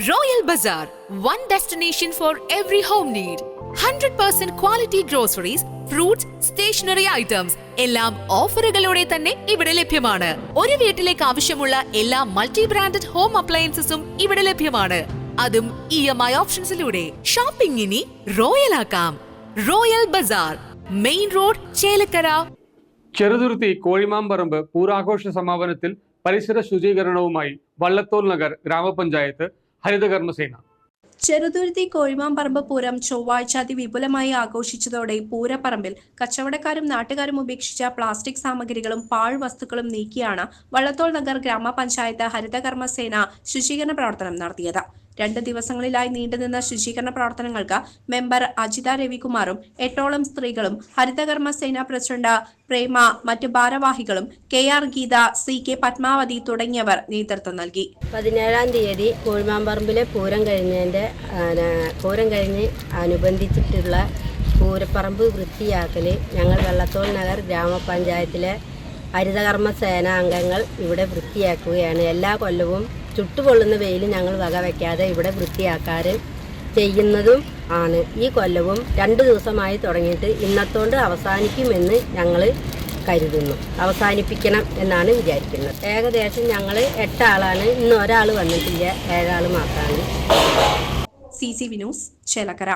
Royal Bazaar, one destination for every home need. 100% quality groceries, fruits, stationery items എല്ലാം ഓഫറുകളോടെ തന്നെ ഇവിടെ ലഭ്യമാണ്. ഒരു വീട്ടിലേക്ക് ആവശ്യമുള്ള എല്ലാ മൾട്ടി ബ്രാൻഡഡ് ഹോം അപ്ലയൻസസും ഇവിടെ ലഭ്യമാണ്. അതും EMI ഓപ്ഷൻസിലൂടെ. ഷോപ്പിംഗ് ഇനി റോയൽ ആക്കാം. Royal Bazaar, main road, Chelakkara. Cheruthuruthy Kozhimamparambu പൂരാഘോഷ സമാപനത്തിൽ പരിസര ശുചീകരണവുമായി വള്ളത്തോൾ നഗർ ഗ്രാമപഞ്ചായത്ത് ഹരിതകർമ്മസേന. ചെറുതുരുത്തി കോഴിമാമ്പറമ്പ് പൂരം ചൊവ്വാഴ്ച അതിവിപുലമായി ആഘോഷിച്ചതോടെ പൂരപ്പറമ്പിൽ കച്ചവടക്കാരും നാട്ടുകാരും ഉപേക്ഷിച്ച പ്ലാസ്റ്റിക് സാമഗ്രികളും പാഴ്വസ്തുക്കളും നീക്കിയാണ് വള്ളത്തോൾ നഗർ ഗ്രാമപഞ്ചായത്ത് ഹരിതകർമ്മസേന ശുചീകരണ പ്രവർത്തനം നടത്തിയത്. 2 ദിവസങ്ങളിലായി നീണ്ടുനിന്ന ശുചീകരണ പ്രവർത്തനങ്ങൾക്ക് മെമ്പർ അജിത രവികുമാറും 8ഓളം സ്ത്രീകളും ഹരിതകർമ്മസേന പ്രസിഡന്റ് പ്രേമ, മറ്റ് ഭാരവാഹികളും KR ഗീത, CK പത്മാവതി തുടങ്ങിയവർ നേതൃത്വം നൽകി. 17-ാം തീയതി കോഴിമാമ്പറമ്പിലെ പൂരം കഴിഞ്ഞ് അനുബന്ധിച്ചിട്ടുള്ള പൂരപ്പറമ്പ് വൃത്തിയാക്കൽ ഞങ്ങൾ വള്ളത്തോൾ നഗർ ഗ്രാമപഞ്ചായത്തിലെ ഹരിതകർമ്മസേന അംഗങ്ങൾ ഇവിടെ വൃത്തിയാക്കുകയാണ്. എല്ലാ കൊല്ലവും ചുട്ടുപൊള്ളുന്ന വെയിൽ ഞങ്ങൾ വകവയ്ക്കാതെ ഇവിടെ വൃത്തിയാക്കാറ് ചെയ്യുന്നതും ആണ്. ഈ കൊല്ലവും 2 ദിവസമായി തുടങ്ങിയിട്ട് ഇന്നത്തോണ്ട് അവസാനിക്കുമെന്ന് ഞങ്ങൾ കരുതുന്നു. അവസാനിപ്പിക്കണം എന്നാണ് വിചാരിക്കുന്നത്. ഏകദേശം ഞങ്ങൾ 8 ആളാണ്. ഇന്ന് ഒരാൾ വന്നിട്ടില്ല, 7 ആൾ മാത്രമാണ്. CCV news, Chelakkara.